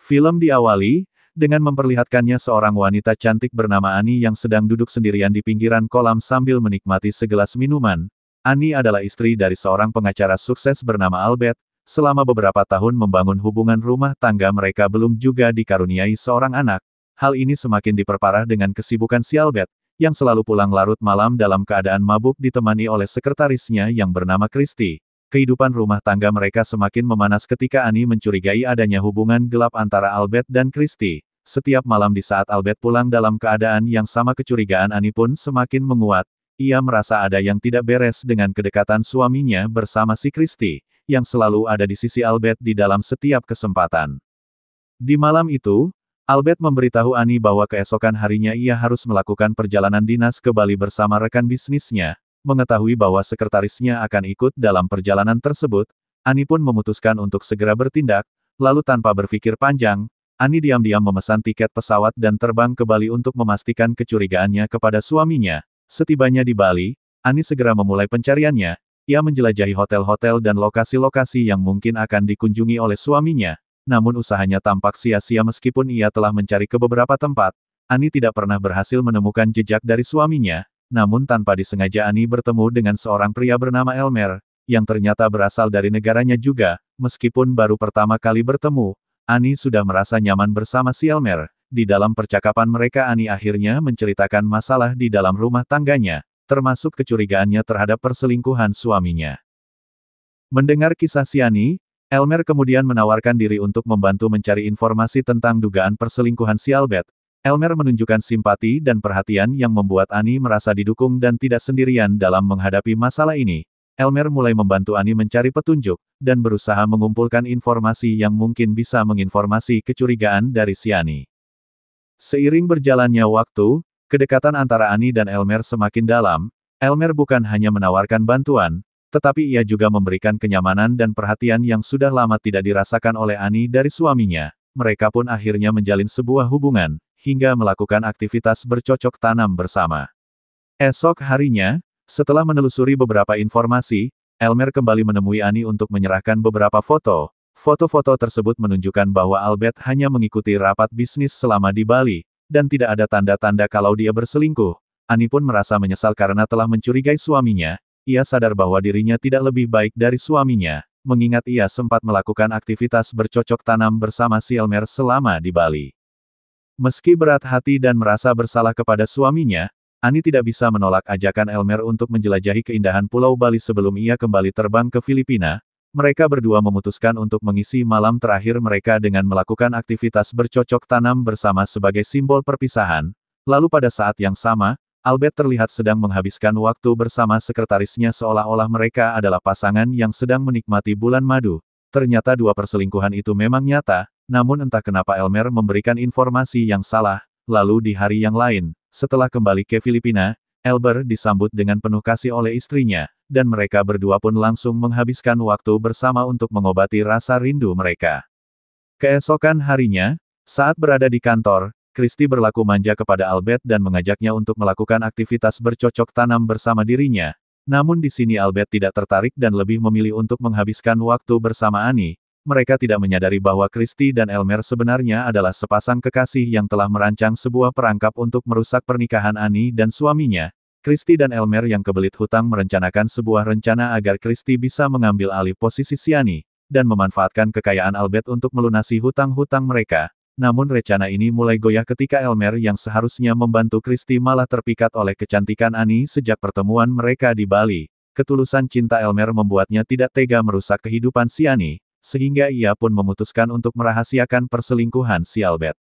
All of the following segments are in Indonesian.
Film diawali dengan memperlihatkannya seorang wanita cantik bernama Annie yang sedang duduk sendirian di pinggiran kolam sambil menikmati segelas minuman. Annie adalah istri dari seorang pengacara sukses bernama Albert. Selama beberapa tahun membangun hubungan rumah tangga mereka belum juga dikaruniai seorang anak. Hal ini semakin diperparah dengan kesibukan si Albert, yang selalu pulang larut malam dalam keadaan mabuk ditemani oleh sekretarisnya yang bernama Christy. Kehidupan rumah tangga mereka semakin memanas ketika Annie mencurigai adanya hubungan gelap antara Albert dan Christy. Setiap malam di saat Albert pulang dalam keadaan yang sama kecurigaan Annie pun semakin menguat. Ia merasa ada yang tidak beres dengan kedekatan suaminya bersama si Christy, yang selalu ada di sisi Albert di dalam setiap kesempatan. Di malam itu, Albert memberitahu Annie bahwa keesokan harinya ia harus melakukan perjalanan dinas ke Bali bersama rekan bisnisnya. Mengetahui bahwa sekretarisnya akan ikut dalam perjalanan tersebut, Annie pun memutuskan untuk segera bertindak, lalu tanpa berpikir panjang, Annie diam-diam memesan tiket pesawat dan terbang ke Bali untuk memastikan kecurigaannya kepada suaminya. Setibanya di Bali, Annie segera memulai pencariannya. Ia menjelajahi hotel-hotel dan lokasi-lokasi yang mungkin akan dikunjungi oleh suaminya. Namun usahanya tampak sia-sia meskipun ia telah mencari ke beberapa tempat. Annie tidak pernah berhasil menemukan jejak dari suaminya. Namun tanpa disengaja Annie bertemu dengan seorang pria bernama Elmer, yang ternyata berasal dari negaranya juga. Meskipun baru pertama kali bertemu, Annie sudah merasa nyaman bersama si Elmer. Di dalam percakapan mereka Annie akhirnya menceritakan masalah di dalam rumah tangganya, termasuk kecurigaannya terhadap perselingkuhan suaminya. Mendengar kisah si Annie, Elmer kemudian menawarkan diri untuk membantu mencari informasi tentang dugaan perselingkuhan si Albert. Elmer menunjukkan simpati dan perhatian yang membuat Annie merasa didukung dan tidak sendirian dalam menghadapi masalah ini. Elmer mulai membantu Annie mencari petunjuk, dan berusaha mengumpulkan informasi yang mungkin bisa menginformasi kecurigaan dari si Annie. Seiring berjalannya waktu, kedekatan antara Annie dan Elmer semakin dalam. Elmer bukan hanya menawarkan bantuan, tetapi ia juga memberikan kenyamanan dan perhatian yang sudah lama tidak dirasakan oleh Annie dari suaminya. Mereka pun akhirnya menjalin sebuah hubungan, hingga melakukan aktivitas bercocok tanam bersama. Esok harinya, setelah menelusuri beberapa informasi, Elmer kembali menemui Annie untuk menyerahkan beberapa foto. Foto-foto tersebut menunjukkan bahwa Albert hanya mengikuti rapat bisnis selama di Bali, dan tidak ada tanda-tanda kalau dia berselingkuh. Annie pun merasa menyesal karena telah mencurigai suaminya. Ia sadar bahwa dirinya tidak lebih baik dari suaminya, mengingat ia sempat melakukan aktivitas bercocok tanam bersama si Elmer selama di Bali. Meski berat hati dan merasa bersalah kepada suaminya, Annie tidak bisa menolak ajakan Elmer untuk menjelajahi keindahan Pulau Bali sebelum ia kembali terbang ke Filipina. Mereka berdua memutuskan untuk mengisi malam terakhir mereka dengan melakukan aktivitas bercocok tanam bersama sebagai simbol perpisahan. Lalu pada saat yang sama, Albert terlihat sedang menghabiskan waktu bersama sekretarisnya seolah-olah mereka adalah pasangan yang sedang menikmati bulan madu. Ternyata dua perselingkuhan itu memang nyata. Namun entah kenapa Elmer memberikan informasi yang salah. Lalu di hari yang lain, setelah kembali ke Filipina, Albert disambut dengan penuh kasih oleh istrinya, dan mereka berdua pun langsung menghabiskan waktu bersama untuk mengobati rasa rindu mereka. Keesokan harinya, saat berada di kantor, Christy berlaku manja kepada Albert dan mengajaknya untuk melakukan aktivitas bercocok tanam bersama dirinya. Namun di sini Albert tidak tertarik dan lebih memilih untuk menghabiskan waktu bersama Annie. Mereka tidak menyadari bahwa Christy dan Elmer sebenarnya adalah sepasang kekasih yang telah merancang sebuah perangkap untuk merusak pernikahan Annie dan suaminya. Christy dan Elmer yang kebelit hutang merencanakan sebuah rencana agar Christy bisa mengambil alih posisi si Annie, dan memanfaatkan kekayaan Albert untuk melunasi hutang-hutang mereka. Namun rencana ini mulai goyah ketika Elmer yang seharusnya membantu Christy malah terpikat oleh kecantikan Annie sejak pertemuan mereka di Bali. Ketulusan cinta Elmer membuatnya tidak tega merusak kehidupan si Annie, sehingga ia pun memutuskan untuk merahasiakan perselingkuhan si Albert.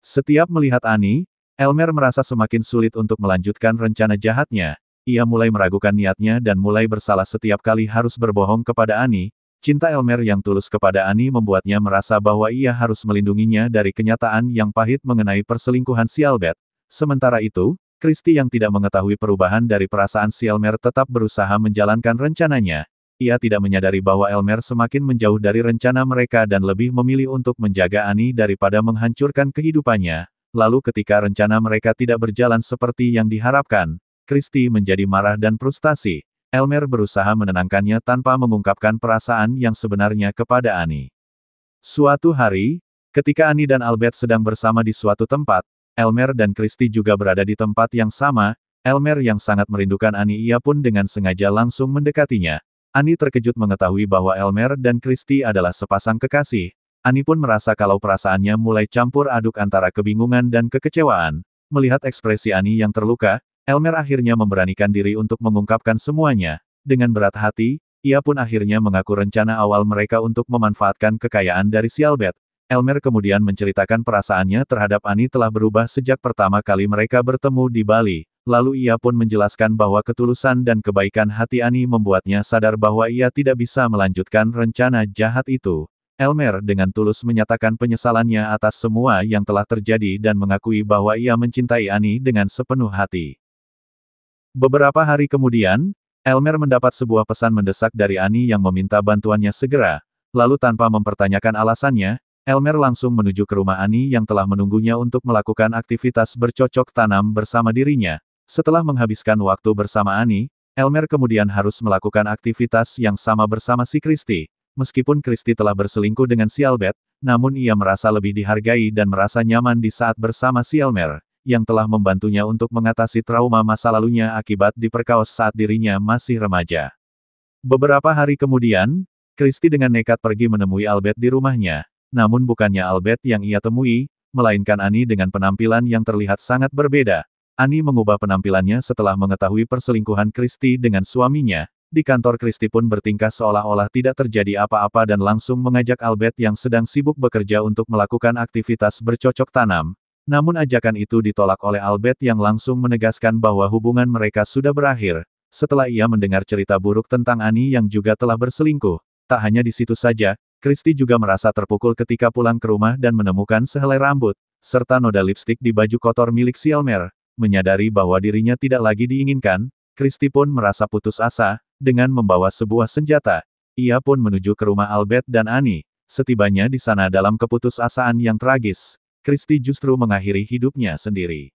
Setiap melihat Annie, Elmer merasa semakin sulit untuk melanjutkan rencana jahatnya. Ia mulai meragukan niatnya dan mulai bersalah setiap kali harus berbohong kepada Annie. Cinta Elmer yang tulus kepada Annie membuatnya merasa bahwa ia harus melindunginya dari kenyataan yang pahit mengenai perselingkuhan si Albert. Sementara itu, Christy yang tidak mengetahui perubahan dari perasaan si Elmer tetap berusaha menjalankan rencananya. Ia tidak menyadari bahwa Elmer semakin menjauh dari rencana mereka dan lebih memilih untuk menjaga Annie daripada menghancurkan kehidupannya. Lalu ketika rencana mereka tidak berjalan seperti yang diharapkan, Christy menjadi marah dan frustasi. Elmer berusaha menenangkannya tanpa mengungkapkan perasaan yang sebenarnya kepada Annie. Suatu hari, Ketika Annie dan Albert sedang bersama di suatu tempat, Elmer dan Christy juga berada di tempat yang sama. Elmer yang sangat merindukan Annie ia pun dengan sengaja langsung mendekatinya. Annie terkejut mengetahui bahwa Elmer dan Christy adalah sepasang kekasih. Annie pun merasa kalau perasaannya mulai campur aduk antara kebingungan dan kekecewaan. Melihat ekspresi Annie yang terluka, Elmer akhirnya memberanikan diri untuk mengungkapkan semuanya. Dengan berat hati, ia pun akhirnya mengaku rencana awal mereka untuk memanfaatkan kekayaan dari si Albert. Elmer kemudian menceritakan perasaannya terhadap Annie telah berubah sejak pertama kali mereka bertemu di Bali. Lalu ia pun menjelaskan bahwa ketulusan dan kebaikan hati Annie membuatnya sadar bahwa ia tidak bisa melanjutkan rencana jahat itu. Elmer dengan tulus menyatakan penyesalannya atas semua yang telah terjadi dan mengakui bahwa ia mencintai Annie dengan sepenuh hati. Beberapa hari kemudian, Elmer mendapat sebuah pesan mendesak dari Annie yang meminta bantuannya segera. Lalu tanpa mempertanyakan alasannya, Elmer langsung menuju ke rumah Annie yang telah menunggunya untuk melakukan aktivitas bercocok tanam bersama dirinya. Setelah menghabiskan waktu bersama Annie, Elmer kemudian harus melakukan aktivitas yang sama bersama si Christy. Meskipun Christy telah berselingkuh dengan si Albert, namun ia merasa lebih dihargai dan merasa nyaman di saat bersama si Elmer, yang telah membantunya untuk mengatasi trauma masa lalunya akibat diperkaos saat dirinya masih remaja. Beberapa hari kemudian, Christy dengan nekat pergi menemui Albert di rumahnya. Namun bukannya Albert yang ia temui, melainkan Annie dengan penampilan yang terlihat sangat berbeda. Annie mengubah penampilannya setelah mengetahui perselingkuhan Christy dengan suaminya. Di kantor Christy pun bertingkah seolah-olah tidak terjadi apa-apa dan langsung mengajak Albert yang sedang sibuk bekerja untuk melakukan aktivitas bercocok tanam. Namun ajakan itu ditolak oleh Albert yang langsung menegaskan bahwa hubungan mereka sudah berakhir. Setelah ia mendengar cerita buruk tentang Annie yang juga telah berselingkuh. Tak hanya di situ saja, Christy juga merasa terpukul ketika pulang ke rumah dan menemukan sehelai rambut, serta noda lipstik di baju kotor milik si Elmer. Menyadari bahwa dirinya tidak lagi diinginkan, Christy pun merasa putus asa. Dengan membawa sebuah senjata, ia pun menuju ke rumah Albert dan Annie. Setibanya di sana dalam keputusasaan yang tragis, Christy justru mengakhiri hidupnya sendiri.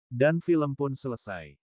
Dan film pun selesai.